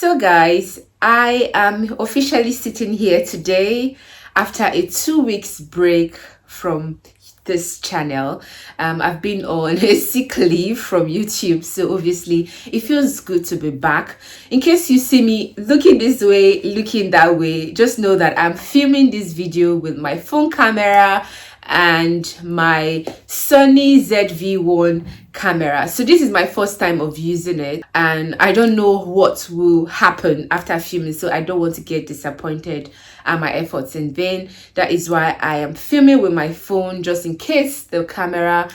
So guys, I am officially sitting here today after a 2 weeks break from this channel. I've been on a sick leave from YouTube, so obviously it feels good to be back. In case you see me looking this way, looking that way, just know that I'm filming this video with my phone camera and my Sony ZV-1 camera. So this is my first time of using it, and I don't know what will happen after filming, so I don't want to get disappointed and my efforts in vain. That is why I am filming with my phone, just in case the camera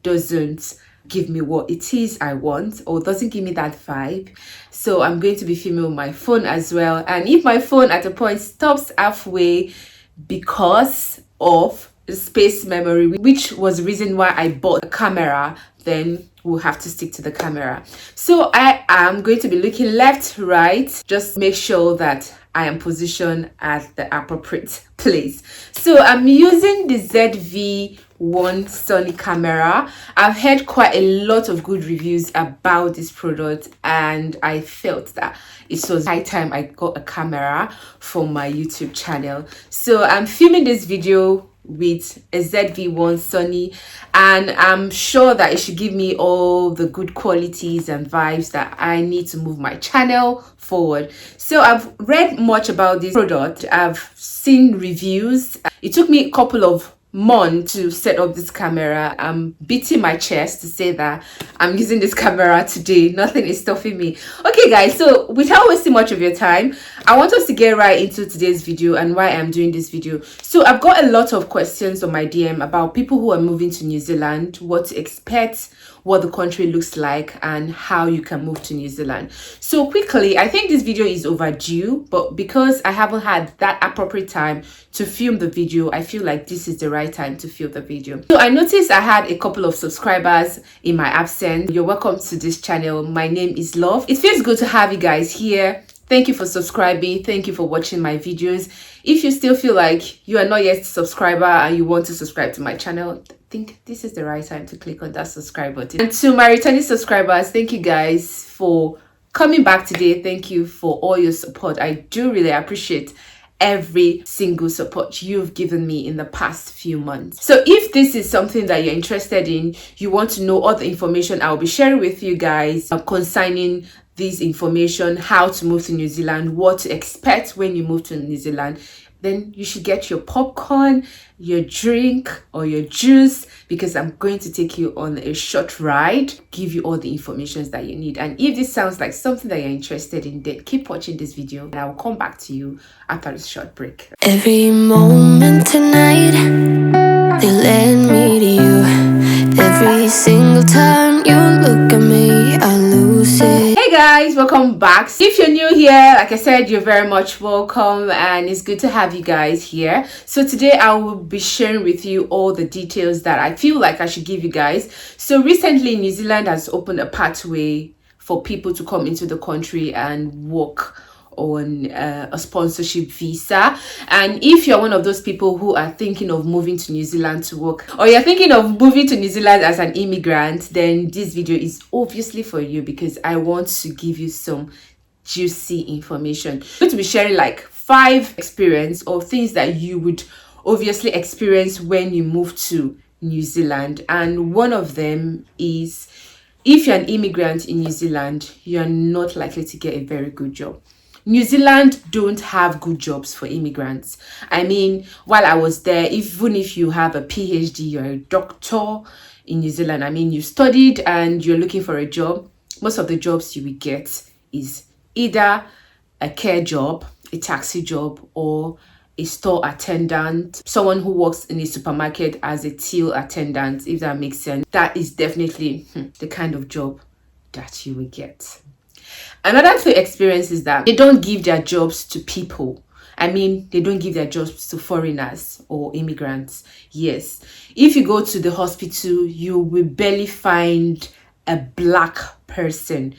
doesn't give me what it is I want or doesn't give me that vibe. So I'm going to be filming with my phone as well, and if my phone at a point stops halfway because of space memory, which was the reason why I bought a camera, then we'll have to stick to the camera. So I am going to be looking left, right, just make sure that I am positioned at the appropriate place. So I'm using the ZV-1 Sony camera. I've heard quite a lot of good reviews about this product, and I felt that it was high time I got a camera for my YouTube channel. So I'm filming this video with a ZV-1 Sony, and I'm sure that it should give me all the good qualities and vibes that I need to move my channel forward. So I've read much about this product, I've seen reviews. It took me a couple of months to set up this camera. I'm beating my chest to say that I'm using this camera today. Nothing is stopping me. Okay guys, so without wasting much of your time, I want us to get right into today's video and why I'm doing this video. So I've got a lot of questions on my DM about people who are moving to New Zealand, what to expect, what the country looks like, and how you can move to New Zealand. So quickly, I think this video is overdue, but because I haven't had that appropriate time to film the video, I feel like this is the right time to film the video. So I noticed I had a couple of subscribers in my absence. You're welcome to this channel. My name is Love. It feels good to have you guys here. Thank you for subscribing. Thank you for watching my videos. If you still feel like you are not yet a subscriber and you want to subscribe to my channel, I think this is the right time to click on that subscribe button. And to my returning subscribers, thank you guys for coming back today. Thank you for all your support. I do really appreciate every single support you've given me in the past few months. So if this is something that you're interested in, you want to know all the information I'll be sharing with you guys concerning this information, how to move to New Zealand, what to expect when you move to New Zealand, then you should get your popcorn, your drink, or your juice, because I'm going to take you on a short ride, give you all the information that you need. And if this sounds like something that you're interested in, then keep watching this video and I'll come back to you after this short break. Every moment tonight, they led me to you. Every single time you look at me, I lose it. Hey guys, welcome back. If you're new here, like I said, you're very much welcome, and it's good to have you guys here. So today I will be sharing with you all the details that I feel like I should give you guys. So recently New Zealand has opened a pathway for people to come into the country and work on a sponsorship visa. And if you're one of those people who are thinking of moving to New Zealand to work, or you're thinking of moving to New Zealand as an immigrant, then this video is obviously for you, because I want to give you some juicy information. I'm going to be sharing like 5 experience or things that you would obviously experience when you move to New Zealand. And one of them is, if you're an immigrant in New Zealand, you're not likely to get a very good job. New Zealand don't have good jobs for immigrants. I mean, while I was there, even if you have a PhD, you're a doctor in New Zealand, I mean, you studied and you're looking for a job, most of the jobs you will get is either a care job, a taxi job, or a store attendant, someone who works in a supermarket as a till attendant, if that makes sense. That is definitely the kind of job that you will get. Another thing experience is that they don't give their jobs to people. I mean, they don't give their jobs to foreigners or immigrants. Yes, if you go to the hospital, you will barely find a black person.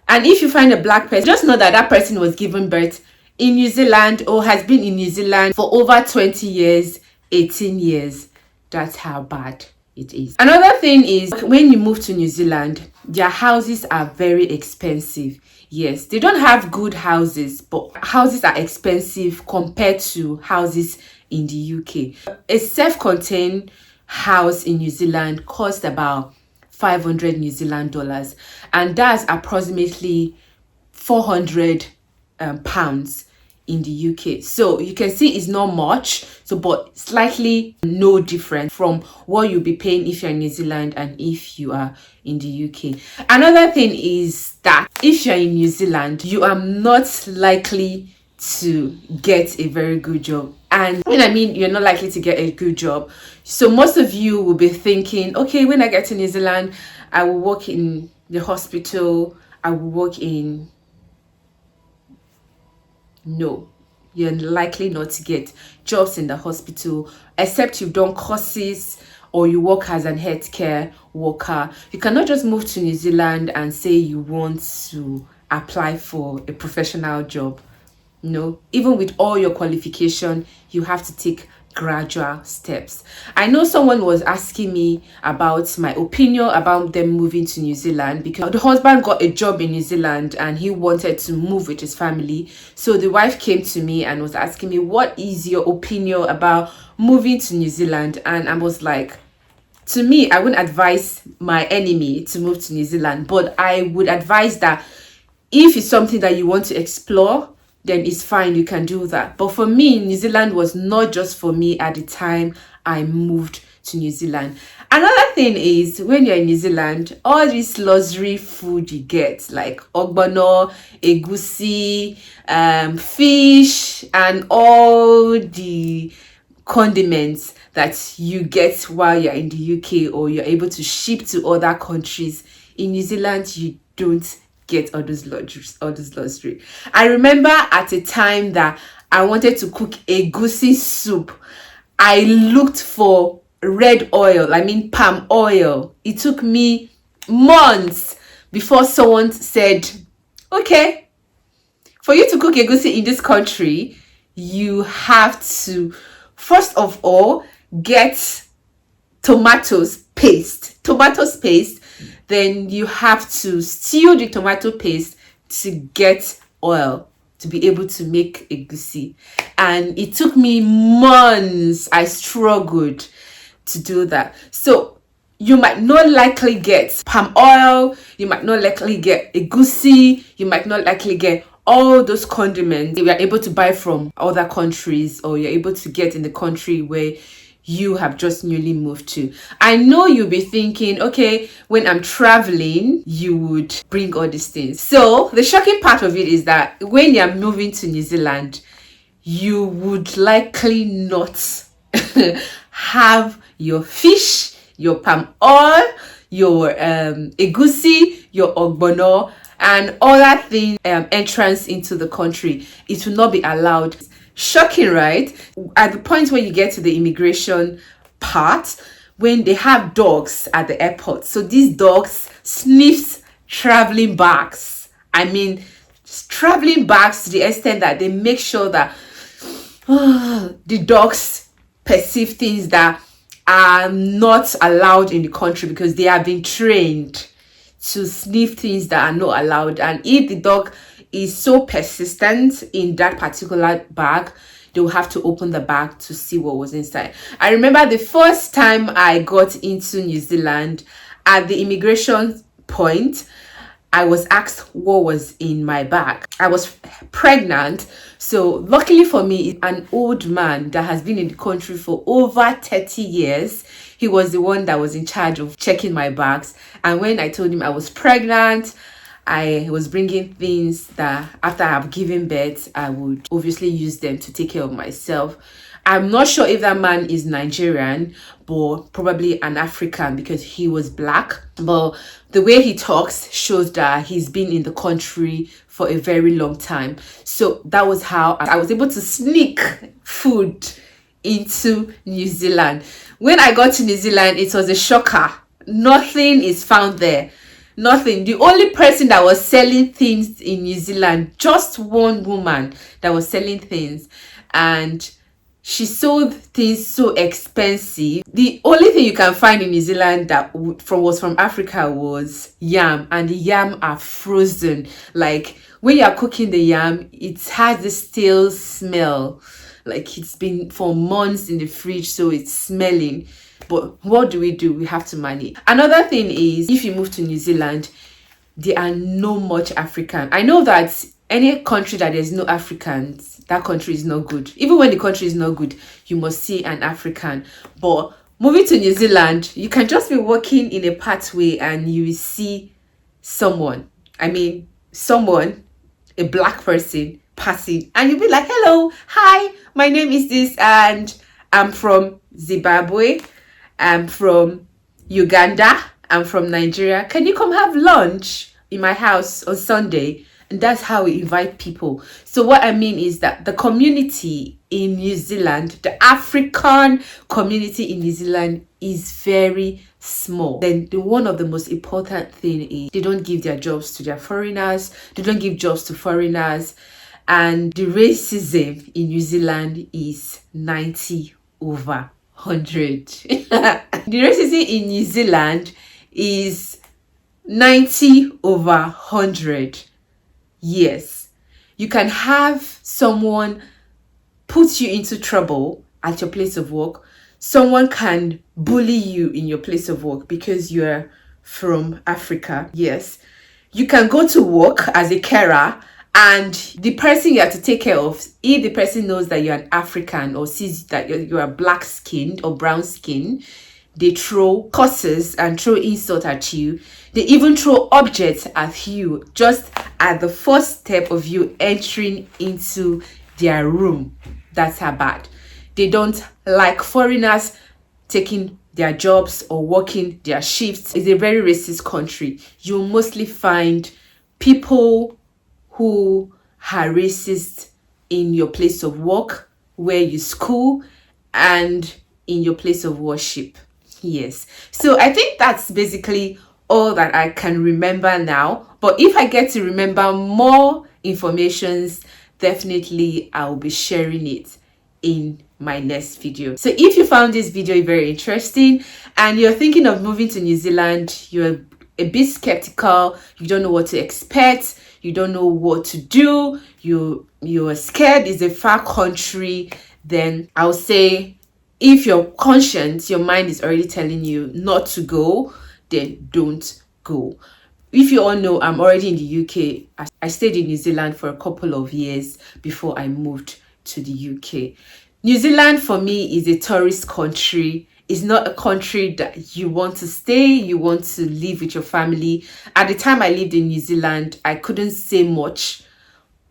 And if you find a black person, just know that that person was given birth in New Zealand or has been in New Zealand for over 20 years, 18 years. That's how bad it is. Another thing is, when you move to New Zealand, their houses are very expensive. Yes, they don't have good houses, but houses are expensive compared to houses in the UK. A self-contained house in New Zealand costs about 500 New Zealand dollars, and that's approximately 400 pounds in the UK. So you can see it's not much, so but slightly no different from what you'll be paying if you're in New Zealand and if you are in the UK. Another thing is that if you're in New Zealand, you are not likely to get a very good job. And when I mean you're not likely to get a good job, so most of you will be thinking, okay, when I get to New Zealand, I will work in the hospital, I will work in... No, you're likely not to get jobs in the hospital except you've done courses or you work as an healthcare worker. You cannot just move to New Zealand and say you want to apply for a professional job. No, even with all your qualification, you have to take gradual steps. I know someone was asking me about my opinion about them moving to New Zealand because the husband got a job in New Zealand and he wanted to move with his family. So the wife came to me and was asking me, what is your opinion about moving to New Zealand? And I was like, to me, I wouldn't advise my enemy to move to New Zealand, but I would advise that if it's something that you want to explore, then it's fine, you can do that. But for me, New Zealand was not just for me at the time I moved to New Zealand. Another thing is, when you're in New Zealand, all this luxury food you get, like ogbono, egusi, fish, and all the condiments that you get while you're in the UK or you're able to ship to other countries, in New Zealand, you don't get all those luxury. I remember at a time that I wanted to cook egusi soup. I looked for red oil, I mean palm oil. It took me months before someone said, okay, for you to cook egusi in this country, you have to first of all get tomatoes paste, then you have to stew the tomato paste to get oil to be able to make egusi. And it took me months. I struggled to do that. So you might not likely get palm oil, you might not likely get egusi, you might not likely get all those condiments that we are able to buy from other countries or you're able to get in the country where you have just newly moved to. I know you'll be thinking, okay, when I'm traveling, you would bring all these things. So the shocking part of it is that when you're moving to New Zealand, you would likely not have your fish, your palm oil, your egusi, your ogbono, and other things entrance into the country. It will not be allowed. Shocking, right? At the point when you get to the immigration part, when they have dogs at the airport, so these dogs sniffs traveling bags. I mean, traveling bags to the extent that they make sure that the dogs perceive things that are not allowed in the country because they have been trained to sniff things that are not allowed. And if the dog is so persistent in that particular bag, they will have to open the bag to see what was inside. I remember the first time I got into New Zealand, at the immigration point, I was asked what was in my bag. I was pregnant, so luckily for me, an old man that has been in the country for over 30 years, he was the one that was in charge of checking my bags. And when I told him I was pregnant, I was bringing things that after I've given birth, I would obviously use them to take care of myself. I'm not sure if that man is Nigerian, but probably an African because he was black. But the way he talks shows that he's been in the country for a very long time. So that was how I was able to sneak food into New Zealand. When I got to New Zealand, it was a shocker. Nothing is found there. Nothing. The only person that was selling things in New Zealand, just one woman that was selling things, and she sold things so expensive. The only thing you can find in New Zealand that was from Africa was yam, and the yam are frozen. Like when you are cooking the yam, it has this stale smell, like it's been for months in the fridge, so it's smelling. But what do? We have to manage. Another thing is, if you move to New Zealand, there are no much African. I know that any country that there's no Africans, that country is not good. Even when the country is not good, you must see an African. But moving to New Zealand, you can just be walking in a pathway and you will see someone. I mean, someone, a black person passing, and you'll be like, hello, hi, my name is this, and I'm from Zimbabwe, I'm from Uganda, I'm from Nigeria. Can you come have lunch in my house on Sunday? And that's how we invite people. So what I mean is that the community in New Zealand, the African community in New Zealand is very small. Then one of the most important thing is they don't give their jobs to their foreigners. They don't give jobs to foreigners. And the racism in New Zealand is 90 over 100. The racism in New Zealand is 90 over 100. Yes, you can have someone put you into trouble at your place of work. Someone can bully you in your place of work because you're from Africa. Yes, you can go to work as a carer, and the person you have to take care of, if the person knows that you're an African or sees that you're black skinned or brown skinned, they throw curses and throw insult at you. They even throw objects at you just at the first step of you entering into their room. That's how bad. They don't like foreigners taking their jobs or working their shifts. It's a very racist country. You'll mostly find people who are racist in your place of work, where you school, and in your place of worship. Yes, so I think that's basically all that I can remember now. But if I get to remember more informations, definitely I'll be sharing it in my next video. So if you found this video very interesting and you're thinking of moving to New Zealand, you're a bit skeptical, you don't know what to expect, you don't know what to do, you're scared, it's a far country, then I'll say, if your conscience, your mind is already telling you not to go, then don't go. If you all know, I'm already in the UK. I stayed in New Zealand for a couple of years before I moved to the UK. New Zealand for me is a tourist country. It's not a country that you want to stay, you want to live with your family. At the time I lived in New Zealand, I couldn't say much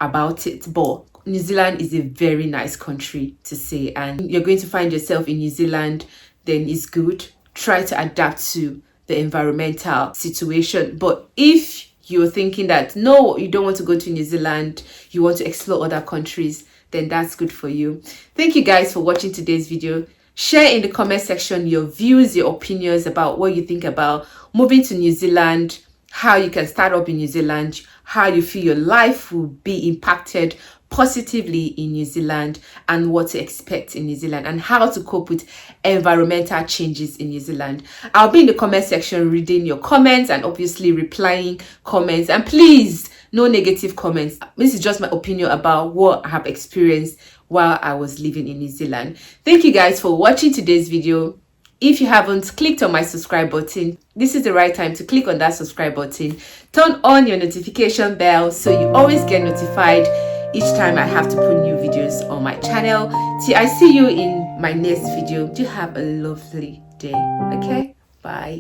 about it, but New Zealand is a very nice country to say, and you're going to find yourself in New Zealand, then it's good. Try to adapt to the environmental situation. But if you're thinking that no, you don't want to go to New Zealand, you want to explore other countries, then that's good for you. Thank you guys for watching today's video. Share in the comment section your views, your opinions about what you think about moving to New Zealand, how you can start up in New Zealand, how you feel your life will be impacted positively in New Zealand, and what to expect in New Zealand, and how to cope with environmental changes in New Zealand. I'll be in the comment section reading your comments and obviously replying comments. And please, no negative comments. This is just my opinion about what I have experienced while I was living in New Zealand. Thank you guys for watching today's video. If you haven't clicked on my subscribe button, this is the right time to click on that subscribe button. Turn on your notification bell so you always get notified each time I have to put new videos on my channel. Till I see you in my next video, do have a lovely day. Okay, bye.